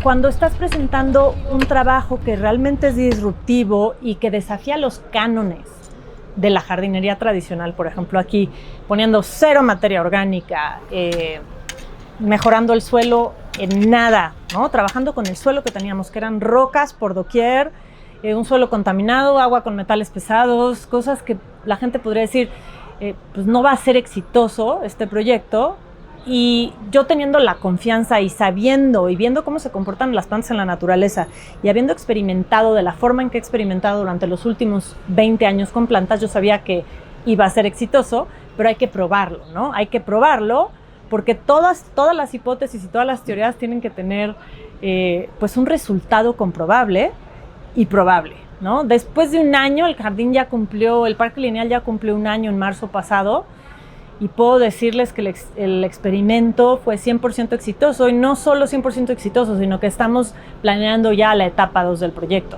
cuando estás presentando un trabajo que realmente es disruptivo y que desafía los cánones de la jardinería tradicional, por ejemplo, aquí poniendo cero materia orgánica, mejorando el suelo en nada, ¿no? Trabajando con el suelo que teníamos, que eran rocas por doquier, un suelo contaminado, agua con metales pesados, cosas que la gente podría decir, pues no va a ser exitoso este proyecto. Y yo teniendo la confianza y sabiendo y viendo cómo se comportan las plantas en la naturaleza y habiendo experimentado de la forma en que he experimentado durante los últimos 20 años con plantas, yo sabía que iba a ser exitoso, pero hay que probarlo, ¿no? Hay que probarlo porque todas las hipótesis y todas las teorías tienen que tener pues un resultado comprobable y probable, ¿no? Después de un año, el Parque Lineal ya cumplió un año en marzo pasado, y puedo decirles que el experimento fue 100% exitoso, y no solo 100% exitoso, sino que estamos planeando ya la etapa 2 del proyecto.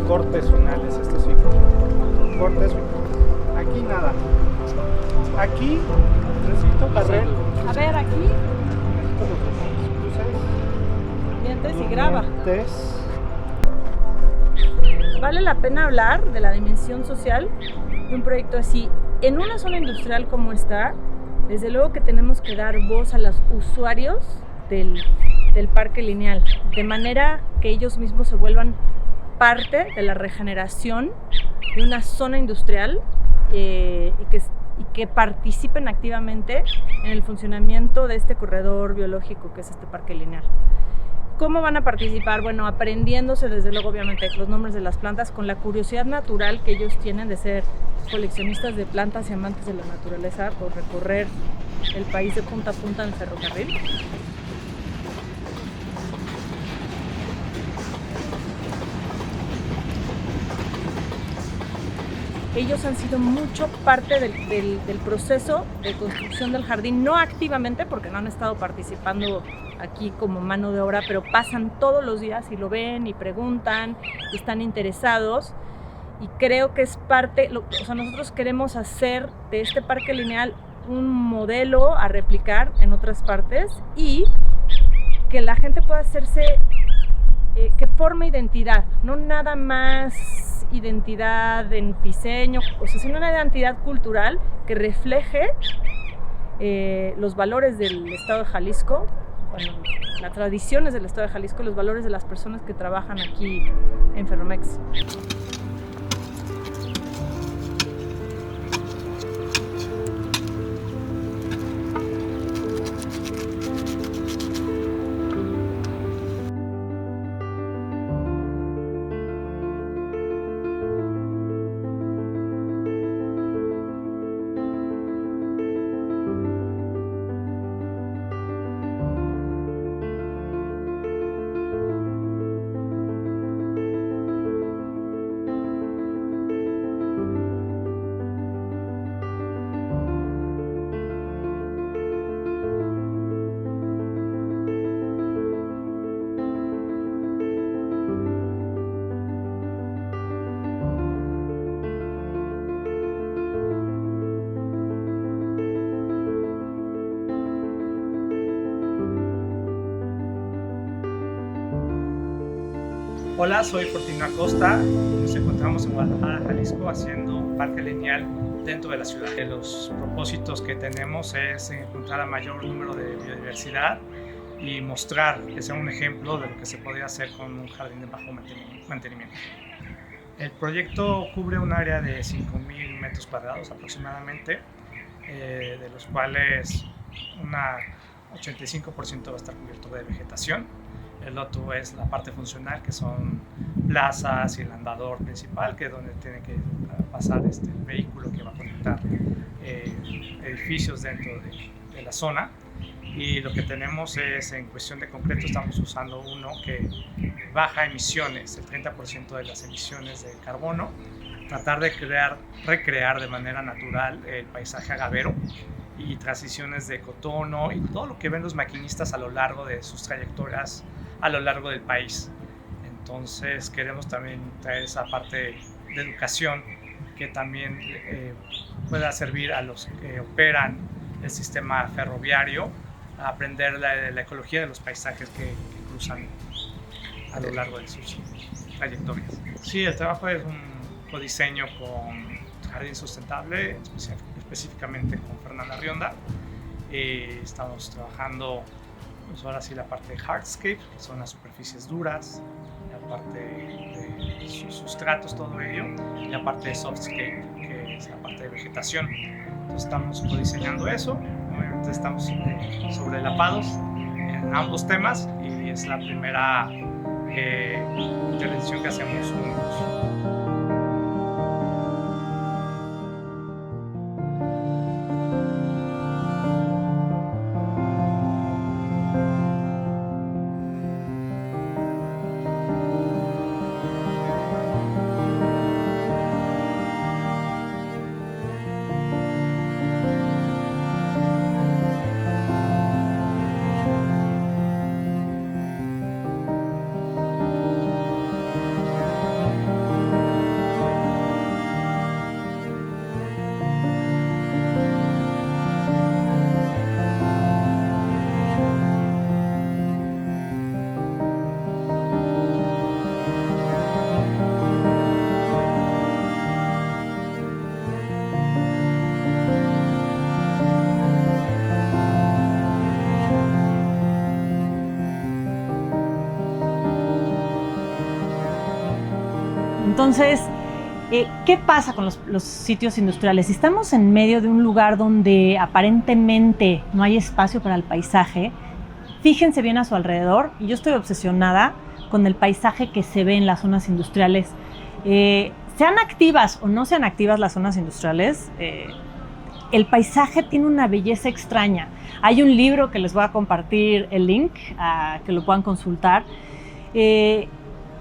Cortes finales, esto sí. Cortes finales. Aquí nada. Aquí necesito barrer. A ver, aquí. Necesito los cruces. Dientes y grava. Dientes. Vale la pena hablar de la dimensión social de un proyecto así. En una zona industrial como esta, desde luego que tenemos que dar voz a los usuarios del Parque Lineal, de manera que ellos mismos se vuelvan parte de la regeneración de una zona industrial y que participen activamente en el funcionamiento de este corredor biológico que es este Parque Lineal. ¿Cómo van a participar? Bueno, aprendiéndose desde luego obviamente los nombres de las plantas, con la curiosidad natural que ellos tienen de ser coleccionistas de plantas y amantes de la naturaleza, por recorrer el país de punta a punta en ferrocarril. Ellos han sido mucho parte del proceso de construcción del jardín, no activamente porque no han estado participando aquí como mano de obra, pero pasan todos los días y lo ven y preguntan, y están interesados, y creo que es parte, nosotros queremos hacer de este Parque Lineal un modelo a replicar en otras partes y que la gente pueda hacerse, que forme identidad, no nada más identidad en diseño, sino una identidad cultural que refleje los valores del Estado de Jalisco, bueno, las tradiciones del Estado de Jalisco, los valores de las personas que trabajan aquí en Ferromex. Hola, soy Fortino Acosta y nos encontramos en Guadalajara, Jalisco, haciendo Parque Lineal dentro de la ciudad. Los propósitos que tenemos es encontrar el mayor número de biodiversidad y mostrar que sea un ejemplo de lo que se podría hacer con un jardín de bajo mantenimiento. El proyecto cubre un área de 5.000 metros cuadrados aproximadamente, de los cuales un 85% va a estar cubierto de vegetación. El otro es la parte funcional, que son plazas y el andador principal, que es donde tiene que pasar el vehículo que va a conectar edificios dentro de la zona. Y lo que tenemos es, en cuestión de concreto, estamos usando uno que baja emisiones, el 30% de las emisiones de carbono, tratar de recrear de manera natural el paisaje agavero y transiciones de cotono y todo lo que ven los maquinistas a lo largo de sus trayectorias a lo largo del país. Entonces queremos también traer esa parte de educación que también pueda servir a los que operan el sistema ferroviario a aprender la ecología de los paisajes que cruzan a lo largo de sus trayectorias. Sí, el trabajo es un codiseño con Jardín Sustentable, específicamente con Fernanda Rionda. Estamos trabajando pues ahora sí la parte de hardscape, que son las superficies duras, la parte de sus sustratos, todo ello, y la parte de softscape, que es la parte de vegetación. Entonces estamos codiseñando eso. Obviamente estamos sobrelapados en ambos temas y es la primera intervención que hacemos juntos. Entonces, ¿qué pasa con los sitios industriales? Si estamos en medio de un lugar donde aparentemente no hay espacio para el paisaje, fíjense bien a su alrededor, y yo estoy obsesionada con el paisaje que se ve en las zonas industriales. Sean activas o no sean activas las zonas industriales, el paisaje tiene una belleza extraña. Hay un libro que les voy a compartir el link, que lo puedan consultar,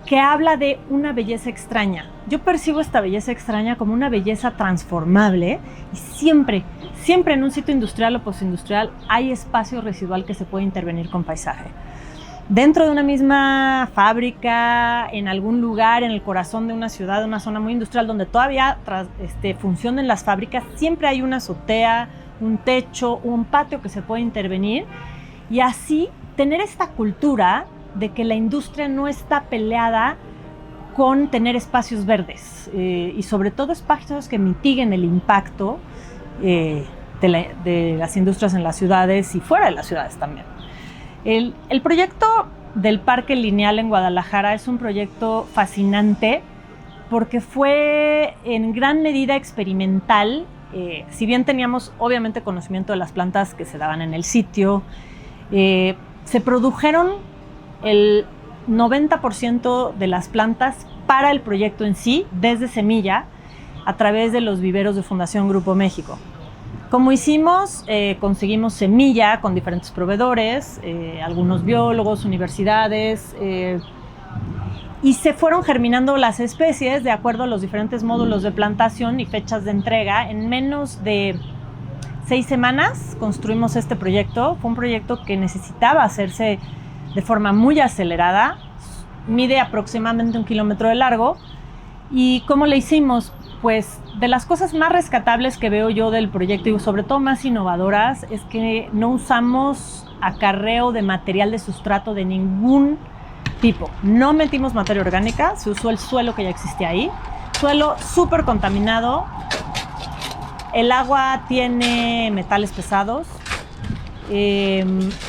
que habla de una belleza extraña. Yo percibo esta belleza extraña como una belleza transformable y siempre en un sitio industrial o postindustrial hay espacio residual que se puede intervenir con paisaje. Dentro de una misma fábrica, en algún lugar, en el corazón de una ciudad, de una zona muy industrial donde todavía funcionan las fábricas, siempre hay una azotea, un techo, un patio que se puede intervenir y así tener esta cultura de que la industria no está peleada con tener espacios verdes y sobre todo espacios que mitiguen el impacto de las industrias en las ciudades y fuera de las ciudades también. El proyecto del Parque Lineal en Guadalajara es un proyecto fascinante porque fue en gran medida experimental. Si bien teníamos obviamente conocimiento de las plantas que se daban en el sitio, se produjeron el 90% de las plantas para el proyecto en sí, desde semilla, a través de los viveros de Fundación Grupo México. ¿Cómo hicimos? Conseguimos semilla con diferentes proveedores, algunos biólogos, universidades, y se fueron germinando las especies de acuerdo a los diferentes módulos de plantación y fechas de entrega. En menos de 6 semanas construimos este proyecto. Fue un proyecto que necesitaba hacerse de forma muy acelerada, mide aproximadamente 1 kilómetro de largo. ¿Y cómo le hicimos? Pues de las cosas más rescatables que veo yo del proyecto y sobre todo más innovadoras es que no usamos acarreo de material de sustrato de ningún tipo. No metimos materia orgánica, se usó el suelo que ya existía ahí, suelo súper contaminado, El agua tiene metales pesados,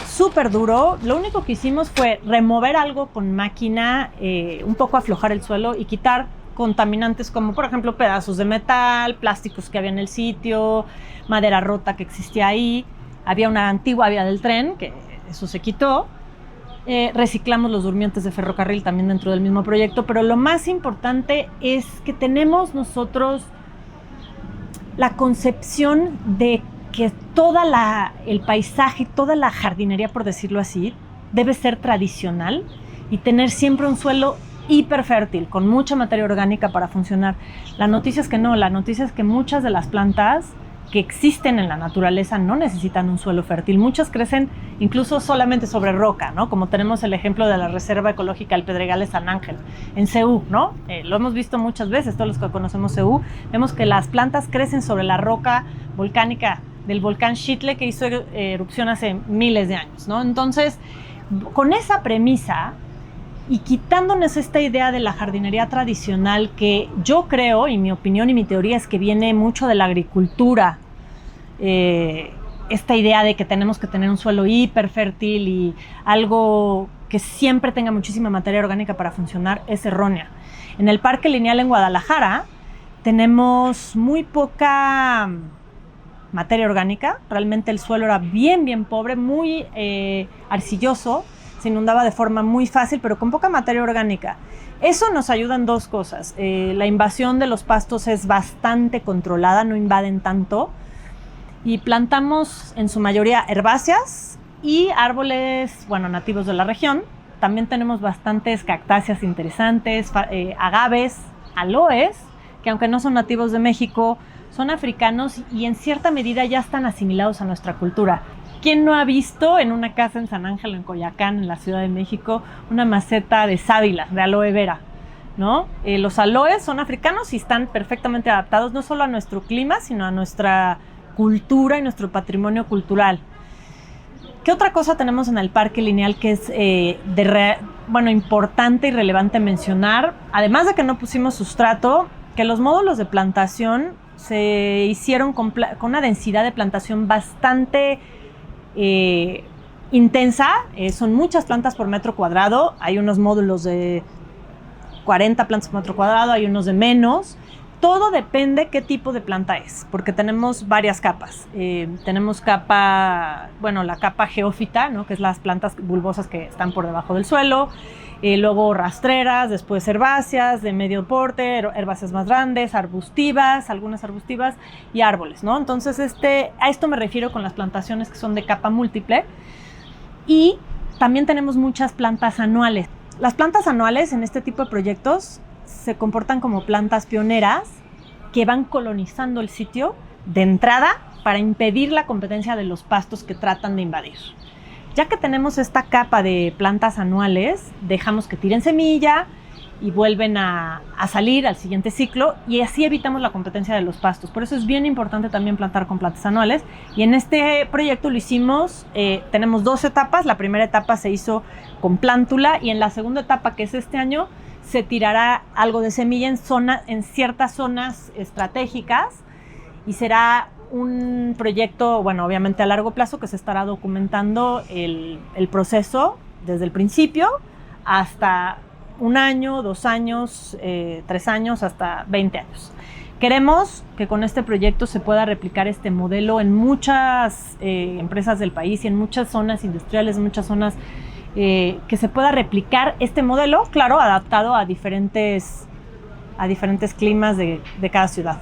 súper duro. Lo único que hicimos fue remover algo con máquina, un poco aflojar el suelo y quitar contaminantes como por ejemplo pedazos de metal, plásticos que había en el sitio, madera rota que existía ahí. Había una antigua vía del tren, que eso se quitó. Reciclamos los durmientes de ferrocarril también dentro del mismo proyecto, pero lo más importante es que tenemos nosotros la concepción de que el paisaje, toda la jardinería, por decirlo así, debe ser tradicional y tener siempre un suelo hiperfértil, con mucha materia orgánica para funcionar. La noticia es que no, la noticia es que muchas de las plantas que existen en la naturaleza no necesitan un suelo fértil. Muchas crecen incluso solamente sobre roca, ¿no? Como tenemos el ejemplo de la Reserva Ecológica del Pedregal de San Ángel, en CEU, ¿no? Lo hemos visto muchas veces, todos los que conocemos CEU, vemos que las plantas crecen sobre la roca volcánica del volcán Xitle que hizo erupción hace miles de años, ¿no? Entonces, con esa premisa y quitándonos esta idea de la jardinería tradicional que yo creo, y mi opinión y mi teoría es que viene mucho de la agricultura, esta idea de que tenemos que tener un suelo hiperfértil y algo que siempre tenga muchísima materia orgánica para funcionar, es errónea. En el Parque Lineal en Guadalajara tenemos muy poca materia orgánica, realmente el suelo era bien pobre, muy arcilloso, se inundaba de forma muy fácil, pero con poca materia orgánica. Eso nos ayuda en dos cosas. La invasión de los pastos es bastante controlada, no invaden tanto. Y plantamos en su mayoría herbáceas y árboles, bueno, nativos de la región. También tenemos bastantes cactáceas interesantes, agaves, aloes, que aunque no son nativos de México, son africanos y en cierta medida ya están asimilados a nuestra cultura. ¿Quién no ha visto en una casa en San Ángel, en Coyoacán, en la Ciudad de México, una maceta de sábila, de aloe vera, ¿no? Los aloes son africanos y están perfectamente adaptados no solo a nuestro clima, sino a nuestra cultura y nuestro patrimonio cultural. ¿Qué otra cosa tenemos en el Parque Lineal que es importante y relevante mencionar? Además de que no pusimos sustrato, que los módulos de plantación se hicieron con una densidad de plantación bastante intensa, son muchas plantas por metro cuadrado, hay unos módulos de 40 plantas por metro cuadrado, hay unos de menos. Todo depende qué tipo de planta es, porque tenemos varias capas. Tenemos la capa geófita, ¿no? Que es las plantas bulbosas que están por debajo del suelo, luego rastreras, después herbáceas de medio porte, herbáceas más grandes, arbustivas, algunas arbustivas y árboles, ¿no? Entonces, a esto me refiero con las plantaciones que son de capa múltiple. Y también tenemos muchas plantas anuales. Las plantas anuales en este tipo de proyectos se comportan como plantas pioneras que van colonizando el sitio de entrada para impedir la competencia de los pastos que tratan de invadir. Ya que tenemos esta capa de plantas anuales, dejamos que tiren semilla y vuelven a salir al siguiente ciclo y así evitamos la competencia de los pastos. Por eso es bien importante también plantar con plantas anuales y en este proyecto lo hicimos, tenemos 2 etapas. La primera etapa se hizo con plántula y en la segunda etapa, que es este año, se tirará algo de semilla en ciertas zonas estratégicas y será un proyecto, bueno, obviamente a largo plazo, que se estará documentando el proceso desde el principio hasta 1 año, 2 años, 3 años, hasta 20 años. Queremos que con este proyecto se pueda replicar este modelo en muchas empresas del país y en muchas zonas industriales, muchas zonas que se pueda replicar este modelo, claro, adaptado a diferentes climas de cada ciudad.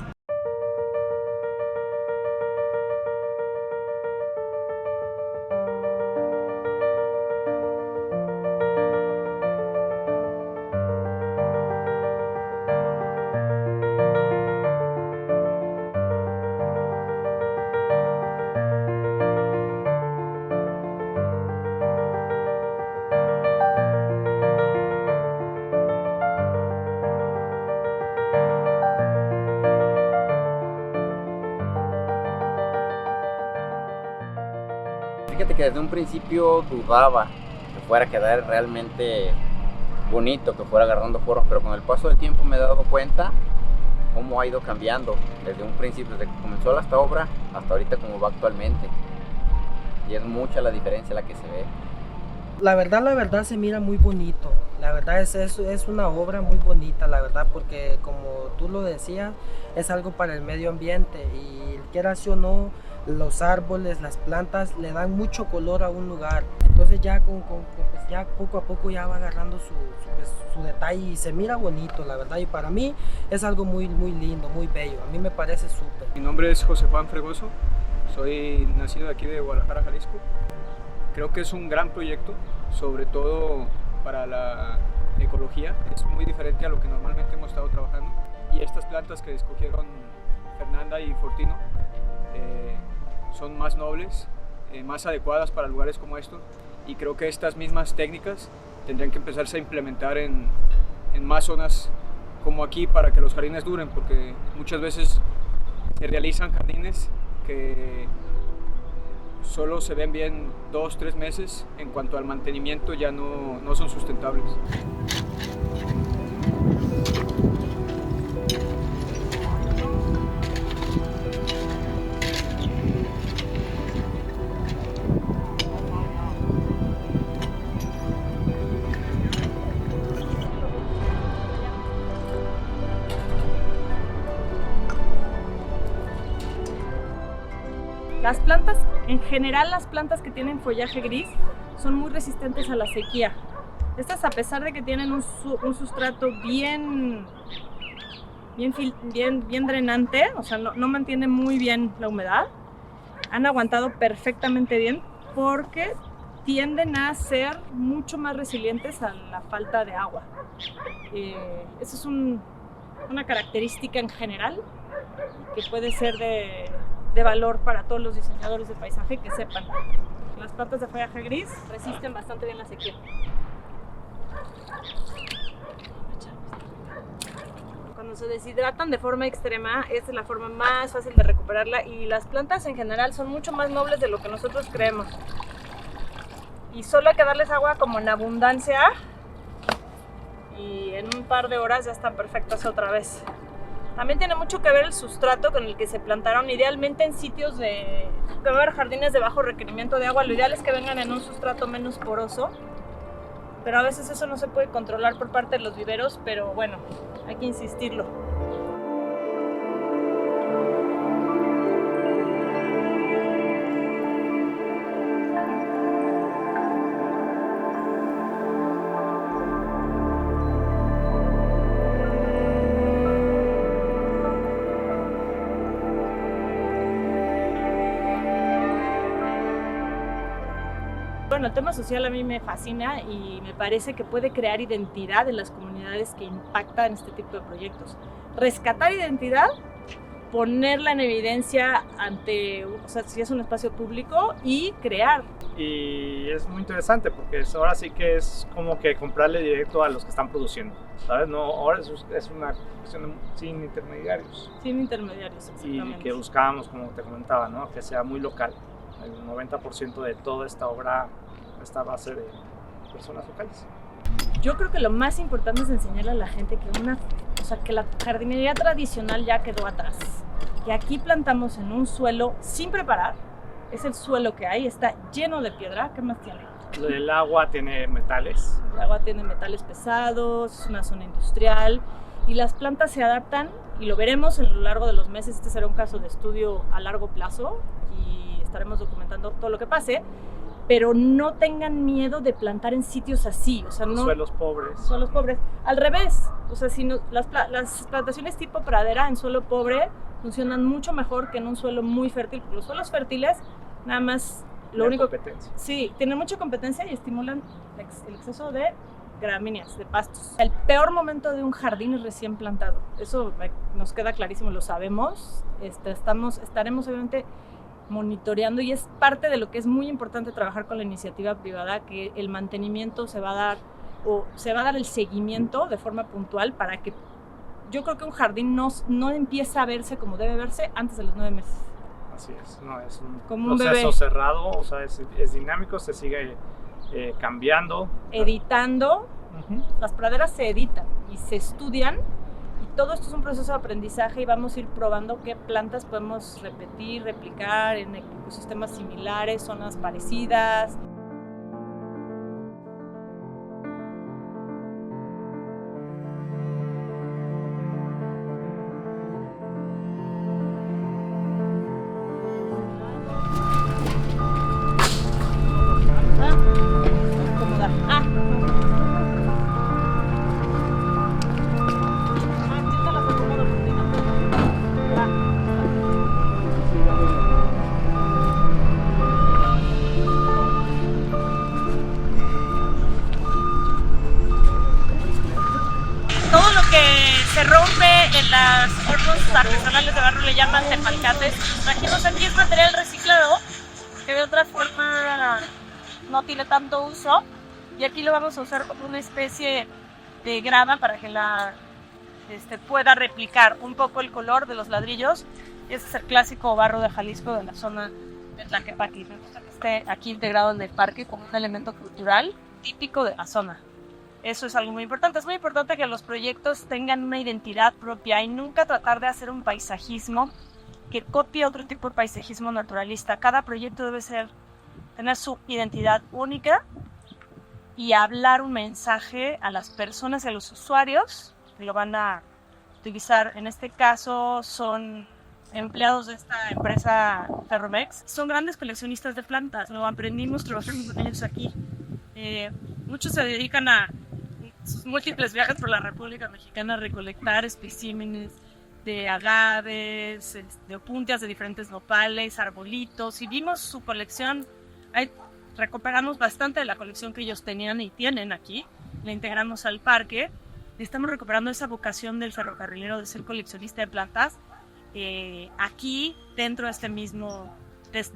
Fíjate que desde un principio dudaba que fuera a quedar realmente bonito, que fuera agarrando forma, pero con el paso del tiempo me he dado cuenta cómo ha ido cambiando desde un principio, desde que comenzó esta obra hasta ahorita como va actualmente. Y es mucha la diferencia la que se ve. La verdad se mira muy bonito. La verdad es una obra muy bonita, la verdad, porque como tú lo decías, es algo para el medio ambiente y quieras o no, los árboles, las plantas le dan mucho color a un lugar. Entonces ya, pues ya poco a poco ya va agarrando su detalle y se mira bonito, la verdad. Y para mí es algo muy lindo, muy bello. A mí me parece súper. Mi nombre es José Juan Fregoso, soy nacido de aquí de Guadalajara, Jalisco. Creo que es un gran proyecto, sobre todo para la ecología. Es muy diferente a lo que normalmente hemos estado trabajando. Y estas plantas que escogieron Fernanda y Fortino son más nobles, más adecuadas para lugares como estos. Y creo que estas mismas técnicas tendrían que empezarse a implementar en más zonas como aquí para que los jardines duren, porque muchas veces se realizan jardines que solo se ven bien 2-3 meses. En cuanto al mantenimiento ya no son sustentables. Las plantas, en general las plantas que tienen follaje gris son muy resistentes a la sequía. Estas, a pesar de que tienen un sustrato bien drenante, o sea, no mantiene muy bien la humedad, han aguantado perfectamente bien porque tienden a ser mucho más resilientes a la falta de agua. Esa es una característica en general que puede ser de valor para todos los diseñadores de paisaje que sepan. Las plantas de follaje gris resisten bastante bien la sequía. Cuando se deshidratan de forma extrema, esta es la forma más fácil de recuperarla, y las plantas en general son mucho más nobles de lo que nosotros creemos. Y solo hay que darles agua como en abundancia y en un par de horas ya están perfectas otra vez. También tiene mucho que ver el sustrato con el que se plantaron. Idealmente en sitios que va a haber jardines de bajo requerimiento de agua, lo ideal es que vengan en un sustrato menos poroso, pero a veces eso no se puede controlar por parte de los viveros, pero bueno, hay que insistirlo. Bueno, el tema social a mí me fascina y me parece que puede crear identidad en las comunidades que impactan este tipo de proyectos. Rescatar identidad, ponerla en evidencia ante, o sea, si es un espacio público, y crear. Y es muy interesante porque ahora sí que es como que comprarle directo a los que están produciendo, ¿sabes? No, ahora es una cuestión sin intermediarios. Sin intermediarios, exactamente. Y que buscábamos, como te comentaba, ¿no? Que sea muy local. El 90% de toda esta obra está a base de personas locales. Yo creo que lo más importante es enseñarle a la gente que la jardinería tradicional ya quedó atrás. Que aquí plantamos en un suelo sin preparar. Es el suelo que hay, está lleno de piedra. ¿Qué más tiene? El agua tiene metales. El agua tiene metales pesados, es una zona industrial y las plantas se adaptan, y lo veremos a lo largo de los meses. Este será un caso de estudio a largo plazo y estaremos documentando todo lo que pase. Pero no tengan miedo de plantar en sitios así, o sea, no suelos pobres. Suelos pobres. Al revés, o sea, si no, las plantaciones tipo pradera en suelo pobre funcionan mucho mejor que en un suelo muy fértil, porque los suelos fértiles nada más lo único competencia. Sí, tienen mucha competencia y estimulan el exceso de gramíneas, de pastos. El peor momento de un jardín es recién plantado. Eso nos queda clarísimo, lo sabemos. Estaremos obviamente monitoreando, y es parte de lo que es muy importante trabajar con la iniciativa privada, que el mantenimiento se va a dar el seguimiento de forma puntual, para que yo creo que un jardín no empieza a verse como debe verse antes de los 9 meses. Así es, no es un como proceso un cerrado, o sea, es dinámico, se sigue cambiando. Editando. Las praderas se editan y se estudian, Y todo esto es un proceso de aprendizaje y vamos a ir probando qué plantas podemos repetir, replicar en ecosistemas similares, zonas parecidas. Todo lo que se rompe en las hornos artesanales de barro le llaman tepalcates. Trajimos aquí es material reciclado que de otra forma no tiene tanto uso, y aquí lo vamos a usar como una especie de grava para que pueda replicar un poco el color de los ladrillos. Y ese es el clásico barro de Jalisco, de la zona de Tlaquepaque. Me gusta que esté aquí integrado en el parque como un elemento cultural típico de la zona. Eso es algo muy importante. Es muy importante que los proyectos tengan una identidad propia y nunca tratar de hacer un paisajismo que copie otro tipo de paisajismo naturalista. Cada proyecto debe tener su identidad única y hablar un mensaje a las personas y a los usuarios que lo van a utilizar. En este caso son empleados de esta empresa Ferromex. Son grandes coleccionistas de plantas. Lo aprendimos trabajando con ellos aquí. Muchos se dedican a sus múltiples viajes por la República Mexicana a recolectar especímenes de agaves, de opuntias de diferentes nopales, arbolitos, y vimos su colección. Recuperamos bastante de la colección que ellos tenían y tienen aquí, la integramos al parque y estamos recuperando esa vocación del ferrocarrilero de ser coleccionista de plantas aquí dentro de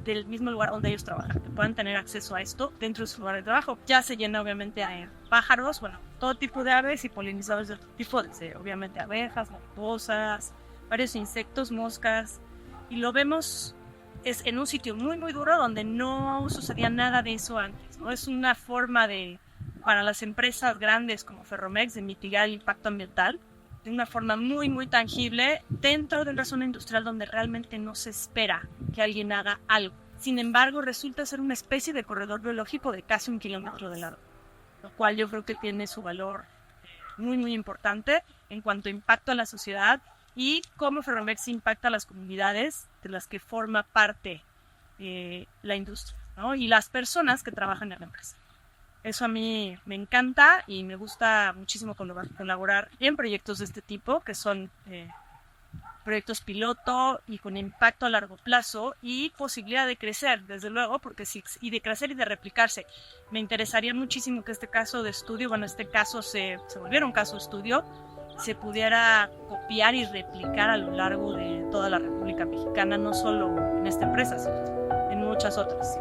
del mismo lugar donde ellos trabajan, que puedan tener acceso a esto dentro de su lugar de trabajo. Ya se llena obviamente de pájaros, todo tipo de aves y polinizadores de otro tipo, desde obviamente abejas, mariposas, varios insectos, moscas, y lo vemos en un sitio muy muy duro donde no sucedía nada de eso antes, ¿no? Es una forma para las empresas grandes como Ferromex de mitigar el impacto ambiental de una forma muy muy tangible dentro de una zona industrial donde realmente no se espera que alguien haga algo. Sin embargo, resulta ser una especie de corredor biológico de casi 1 kilómetro de largo, lo cual yo creo que tiene su valor muy muy importante en cuanto a impacto a la sociedad y cómo Ferromex impacta a las comunidades de las que forma parte la industria, ¿no? Y las personas que trabajan en la empresa. Eso a mí me encanta y me gusta muchísimo colaborar en proyectos de este tipo, que son proyectos piloto y con impacto a largo plazo y posibilidad de crecer, desde luego, y de crecer y de replicarse. Me interesaría muchísimo que este caso de estudio, este caso se volviera un caso de estudio, se pudiera copiar y replicar a lo largo de toda la República Mexicana, no solo en esta empresa, sino en muchas otras.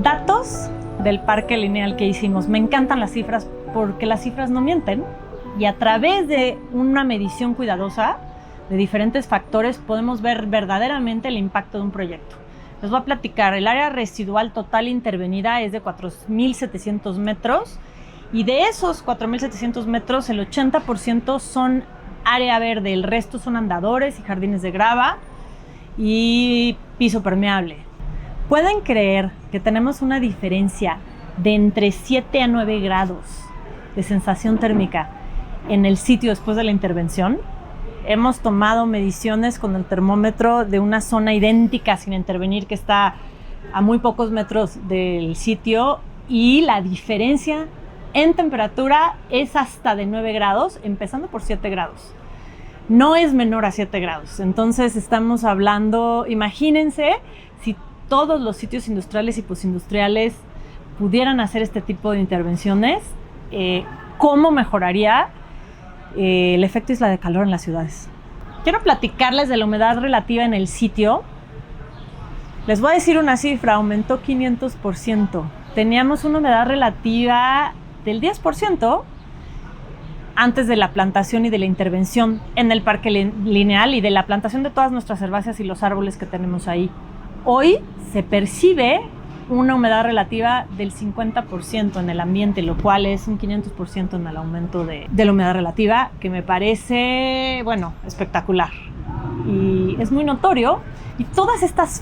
Datos del parque lineal que hicimos. Me encantan las cifras porque las cifras no mienten y a través de una medición cuidadosa de diferentes factores podemos ver verdaderamente el impacto de un proyecto. Les voy a platicar. El área residual total intervenida es de 4.700 metros y de esos 4.700 metros el 80% son área verde, el resto son andadores y jardines de grava y piso permeable. ¿Pueden creer que tenemos una diferencia de entre 7 a 9 grados de sensación térmica en el sitio después de la intervención? Hemos tomado mediciones con el termómetro de una zona idéntica sin intervenir que está a muy pocos metros del sitio y la diferencia en temperatura es hasta de 9 grados, empezando por 7 grados. No es menor a 7 grados. Entonces estamos hablando, imagínense si todos los sitios industriales y postindustriales pudieran hacer este tipo de intervenciones, ¿cómo mejoraría el efecto isla de calor en las ciudades? Quiero platicarles de la humedad relativa en el sitio. Les voy a decir una cifra, aumentó 500%. Teníamos una humedad relativa del 10% antes de la plantación y de la intervención en el parque lineal y de la plantación de todas nuestras herbáceas y los árboles que tenemos ahí. Hoy se percibe una humedad relativa del 50% en el ambiente, lo cual es un 500% en el aumento de la humedad relativa, que me parece, bueno, espectacular. Y es muy notorio. Y todas estas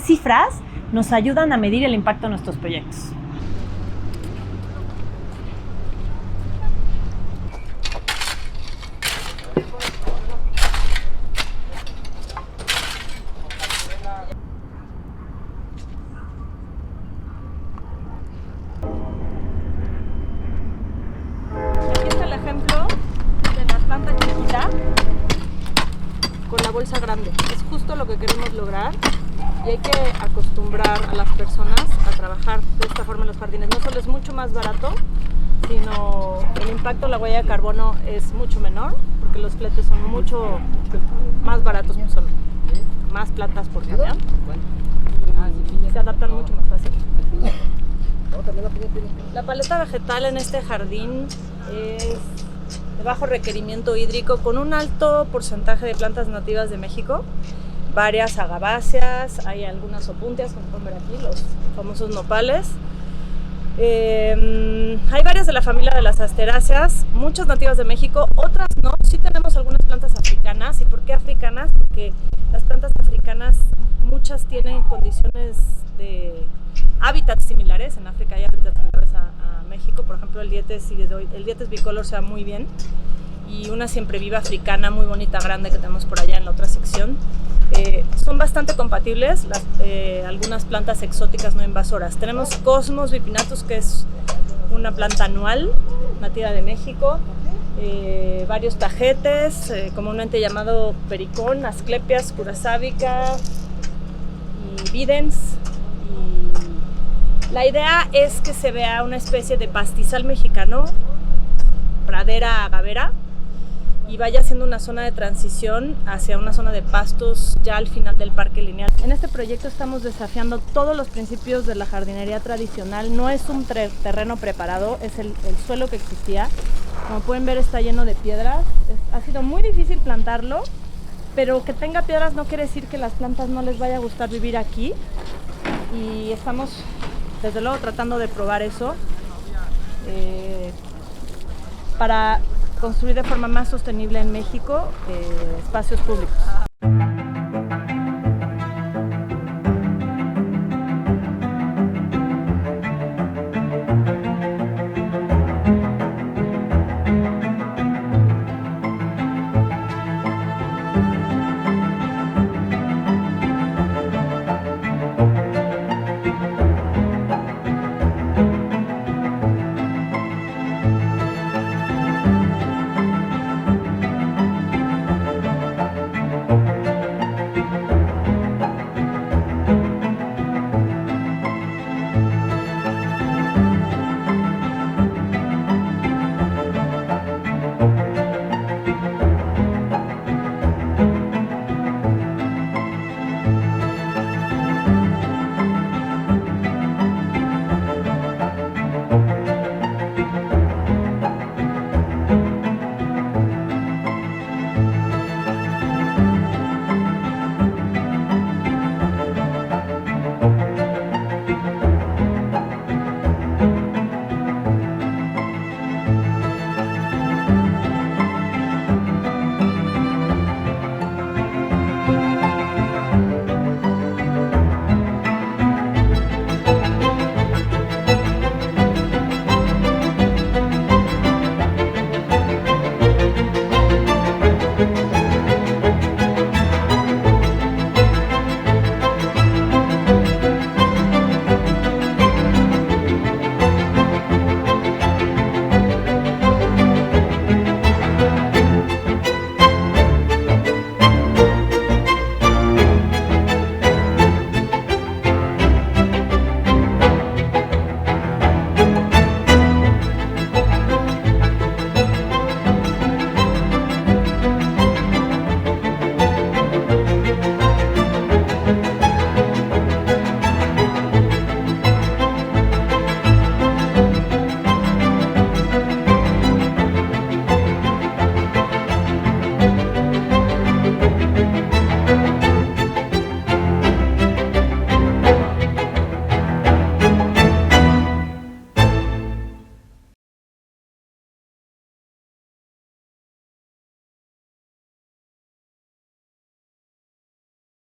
cifras nos ayudan a medir el impacto de nuestros proyectos. Aquí está el ejemplo de la planta chiquita con la bolsa grande. Es justo lo que queremos lograr y hay que acostumbrar a las personas a trabajar de esta forma en los jardines. No solo es mucho más barato, sino el impacto de la huella de carbono es mucho menor porque los fletes son mucho más baratos, pues son más plantas por camión y se adaptan mucho más fácil. La paleta vegetal en este jardín es de bajo requerimiento hídrico con un alto porcentaje de plantas nativas de México, varias agaváceas, hay algunas opuntias, como pueden ver aquí, los famosos nopales. Hay varias de la familia de las asteráceas, muchas nativas de México, otras no. Sí tenemos algunas plantas africanas. ¿Y por qué africanas? Porque las plantas africanas, muchas tienen condiciones de hábitats similares. En África hay hábitats similares a México. Por ejemplo, el Dietes bicolor se da muy bien. Y una siempreviva africana muy bonita, grande, que tenemos por allá en la otra sección. Son bastante compatibles algunas plantas exóticas no invasoras. Tenemos Cosmos bipinnatus, que es una planta anual, nativa de México. Varios tajetes, comúnmente llamado pericón, Asclepias curasábica y videns. La idea es que se vea una especie de pastizal mexicano, pradera agavera, y vaya siendo una zona de transición hacia una zona de pastos ya al final del parque lineal. En este proyecto estamos desafiando todos los principios de la jardinería tradicional. No es un terreno preparado, es el suelo que existía. Como pueden ver, está lleno de piedras. Ha sido muy difícil plantarlo, pero que tenga piedras no quiere decir que las plantas no les vaya a gustar vivir aquí. Y estamos, desde luego, tratando de probar eso para construir de forma más sostenible en México espacios públicos.